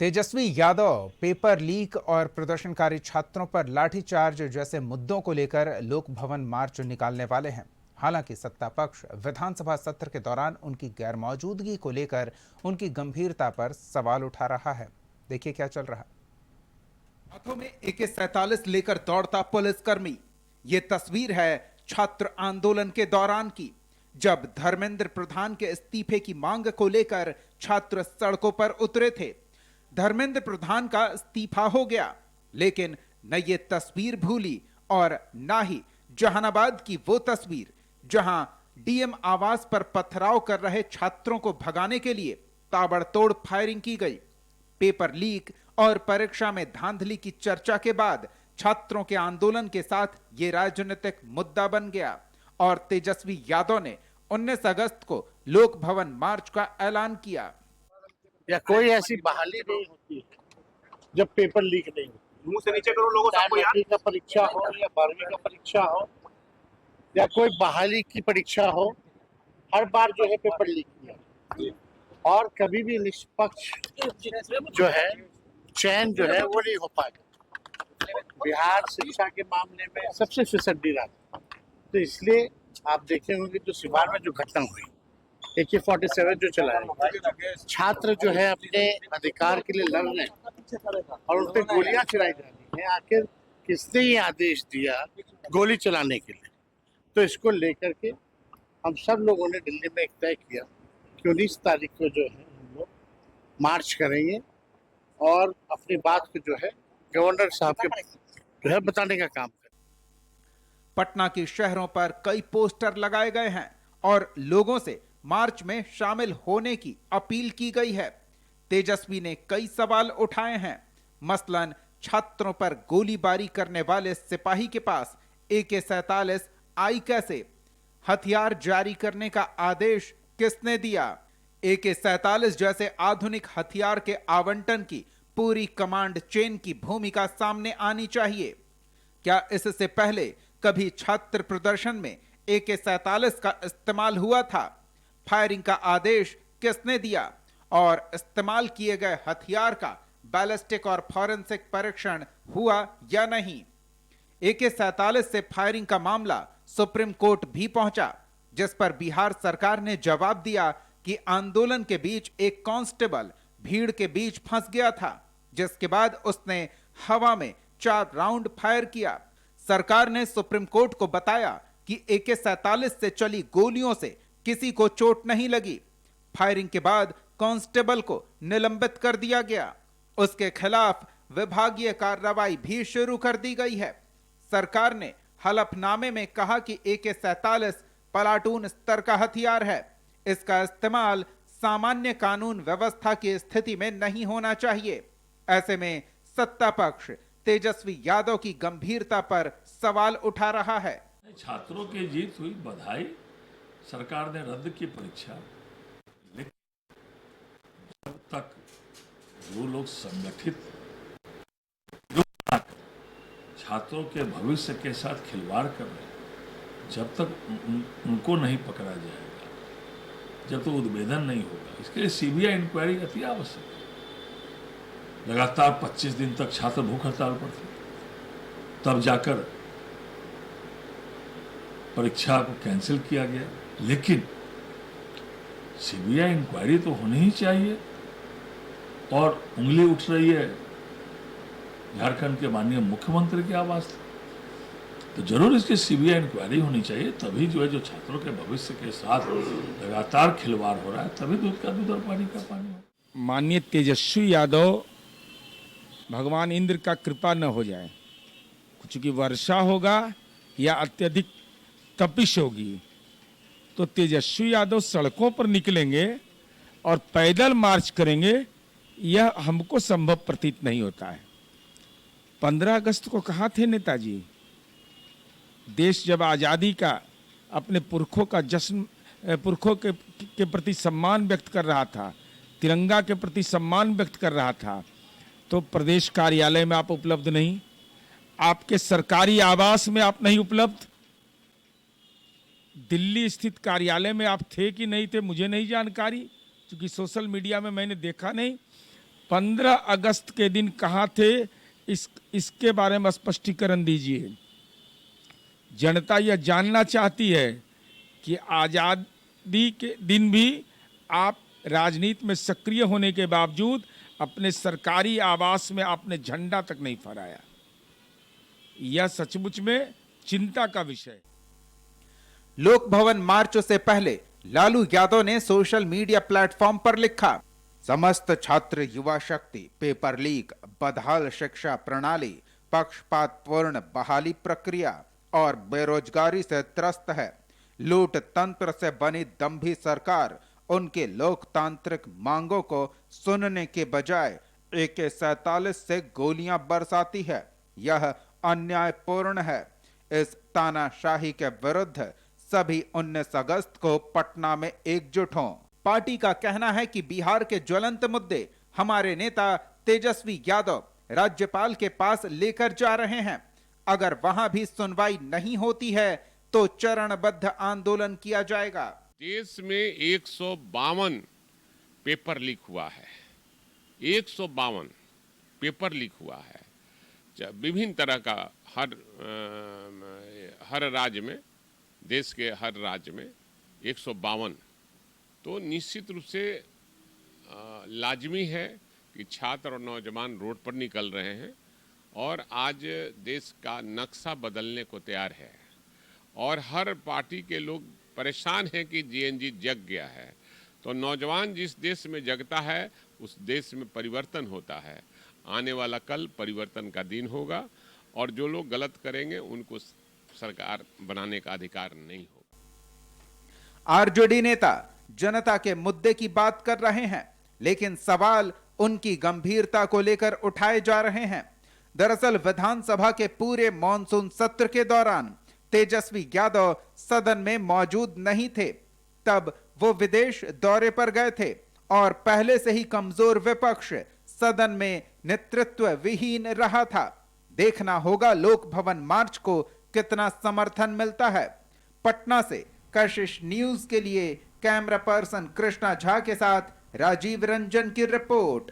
Tejashwi Yadav paper leak और प्रदर्शनकारी छात्रों पर लाठीचार्ज जैसे मुद्दों को लेकर लोक भवन मार्च निकालने वाले हैं। हालांकि सत्ता पक्ष विधानसभा सत्र के दौरान उनकी गैरमौजूदगी को लेकर उनकी गंभीरता पर सवाल उठा रहा है। देखिए क्या चल रहा है। हाथों में AK-47 लेकर दौड़ता पुलिसकर्मी। ये तस्वीर है छात्र आंदोलन के दौरान की, जब धर्मेंद्र प्रधान के इस्तीफे की मांग को लेकर छात्र सड़कों पर उतरे थे। धर्मेंद्र प्रधान का इस्तीफा हो गया, लेकिन न ये तस्वीर भूली और ना ही जहानाबाद की वो तस्वीर जहां डीएम आवास पर पथराव कर रहे छात्रों को भगाने के लिए ताबड़तोड़ फायरिंग की गई। पेपर लीक और परीक्षा में धांधली की चर्चा के बाद छात्रों के आंदोलन के साथ ये राजनीतिक मुद्दा बन गया और तेजस्वी यादव ने 19 अगस्त को लोक भवन मार्च का ऐलान किया। या कोई ऐसी बहाली नहीं होती है जब पेपर लीक नहीं होती। मुंह से नीचे करो लोगों चाहे सबको यार। 10वीं का परीक्षा हो या 12वीं का परीक्षा हो या कोई बहाली की परीक्षा हो, हर बार जो है पेपर लीक किया और कभी भी निष्पक्ष जो है चयन जो है वो नहीं हो पाएगा। बिहार शिक्षा के मामले में सबसे फिसड्डी रहा, तो इसलिए आप देखे होंगे जो सिवान में जो घटना हुई, AK-47 जो चलाया, छात्र जो है अपने अधिकार के लिए लड़ रहे हैं और उन पर गोलियां चलाई जा रही हैं। आखिर किसने ये आदेश दिया गोली चलाने के लिए? तो इसको लेकर के हम सब लोगों ने दिल्ली में एक तय किया कि 19 तारीख को जो है हम लोग मार्च करेंगे और अपनी बात को जो है गवर्नर साहब के जो है बताने का काम करेंगे। पटना के शहरों पर कई पोस्टर लगाए गए हैं और लोगों से मार्च में शामिल होने की अपील की गई है। तेजस्वी ने कई सवाल उठाए हैं, मसलन छात्रों पर गोलीबारी करने वाले सिपाही के पास AK-47 आई कैसे? हथियार जारी करने का आदेश किसने दिया? AK-47 जैसे आधुनिक हथियार के आवंटन की पूरी कमांड चेन की भूमिका सामने आनी चाहिए। क्या इससे पहले कभी छात्र प्रदर्शन में AK-47 का इस्तेमाल हुआ था? फायरिंग का आदेश किसने दिया और इस्तेमाल किए गए हथियार का बैलिस्टिक और फॉरेंसिक परीक्षण हुआ या नहीं? AK-47 से फायरिंग का मामला सुप्रीम कोर्ट भी पहुंचा, जिस पर बिहार सरकार ने जवाब दिया कि आंदोलन के बीच एक कांस्टेबल भीड़ के बीच फंस गया था, जिसके बाद उसने हवा में 4 राउंड फायर किया। सरकार ने सुप्रीम कोर्ट को बताया कि AK-47 से चली गोलियों से किसी को चोट नहीं लगी। फायरिंग के बाद कांस्टेबल को निलंबित कर दिया गया। उसके खिलाफ विभागीय कार्रवाई भी शुरू कर दी गई है। सरकार ने हलफनामे में कहा कि AK-47 प्लाटून स्तर का हथियार है। इसका इस्तेमाल सामान्य कानून व्यवस्था की स्थिति में नहीं होना चाहिए। ऐसे में सत्ता पक्ष तेजस्वी यादव की गंभीरता पर सवाल उठा रहा है। छात्रों की जीत हुई, बधाई। सरकार ने रद्द की परीक्षा, लेकिन जब तक जो लोग संगठित छात्रों के भविष्य के साथ खिलवाड़ कर रहे हैं, जब तक उनको नहीं पकड़ा जाएगा, जब तक उद्भेदन नहीं होगा, इसके लिए CBI इंक्वायरी अति आवश्यक है। लगातार 25 दिन तक छात्र भूख हड़ताल पर थे, तब जाकर परीक्षा को कैंसिल किया गया, लेकिन CBI इंक्वायरी तो होनी ही चाहिए। और उंगली उठ रही है झारखंड के माननीय मुख्यमंत्री के आवास से, तो जरूर इसकी CBI इंक्वायरी होनी चाहिए। तभी जो है जो छात्रों के भविष्य के साथ लगातार खिलवाड़ हो रहा है, तभी दूध का दूध और पानी का पानी हो। माननीय तेजस्वी यादव, भगवान इंद्र का कृपा न हो जाए, चूंकि वर्षा होगा या अत्यधिक तपिश होगी, तो तेजस्वी यादव सड़कों पर निकलेंगे और पैदल मार्च करेंगे, यह हमको संभव प्रतीत नहीं होता है। 15 अगस्त को कहाँ थे नेताजी? देश जब आज़ादी का अपने पुरखों का जश्न, पुरखों के प्रति सम्मान व्यक्त कर रहा था, तिरंगा के प्रति सम्मान व्यक्त कर रहा था, तो प्रदेश कार्यालय में आप उपलब्ध नहीं, आपके सरकारी आवास में आप नहीं उपलब्ध, दिल्ली स्थित कार्यालय में आप थे कि नहीं थे मुझे नहीं जानकारी, क्योंकि सोशल मीडिया में मैंने देखा नहीं। 15 अगस्त के दिन कहाँ थे, इसके बारे में स्पष्टीकरण दीजिए। जनता यह जानना चाहती है कि आज़ादी के दिन भी आप राजनीति में सक्रिय होने के बावजूद अपने सरकारी आवास में आपने झंडा तक नहीं फहराया। यह सचमुच में चिंता का विषय। लोक भवन मार्च से पहले लालू यादव ने सोशल मीडिया प्लेटफॉर्म पर लिखा, समस्त छात्र युवा शक्ति पेपर लीक, बदहाल शिक्षा प्रणाली, पक्षपातपूर्ण बहाली प्रक्रिया और बेरोजगारी से त्रस्त है। लूट तंत्र से बनी दंभी सरकार उनके लोकतांत्रिक मांगों को सुनने के बजाय AK-47 से गोलियां बरसाती है। यह अन्यायपूर्ण है। इस तानाशाही के विरुद्ध सभी 19 अगस्त को पटना में एकजुट हों। पार्टी का कहना है कि बिहार के ज्वलंत मुद्दे हमारे नेता तेजस्वी यादव राज्यपाल के पास लेकर जा रहे हैं। अगर वहां भी सुनवाई नहीं होती है तो चरणबद्ध आंदोलन किया जाएगा। देश में 152 पेपर लीक हुआ है। 152 पेपर लीक हुआ है विभिन्न तरह का, हर राज्य में, देश के हर राज्य में 152। तो निश्चित रूप से लाजमी है कि छात्र और नौजवान रोड पर निकल रहे हैं और आज देश का नक्शा बदलने को तैयार है और हर पार्टी के लोग परेशान हैं कि GNG जग गया है। तो नौजवान जिस देश में जगता है उस देश में परिवर्तन होता है। आने वाला कल परिवर्तन का दिन होगा और जो लोग गलत करेंगे उनको सरकार बनाने का अधिकार नहीं होगा। आरजेडी नेता जनता के मुद्दे की बात कर रहे हैं, लेकिन सवाल उनकी गंभीरता को लेकर उठाए जा रहे हैं। दरअसल विधानसभा के पूरे मॉनसून सत्र के दौरान तेजस्वी यादव सदन में मौजूद नहीं थे। तब वो विदेश दौरे पर गए थे और पहले से ही कमजोर विपक्ष सदन में नेतृत्व विहीन रहा था। देखना होगा लोक भवन मार्च को कितना समर्थन मिलता है। पटना से कशिश न्यूज के लिए कैमरा पर्सन कृष्णा झा के साथ राजीव रंजन की रिपोर्ट।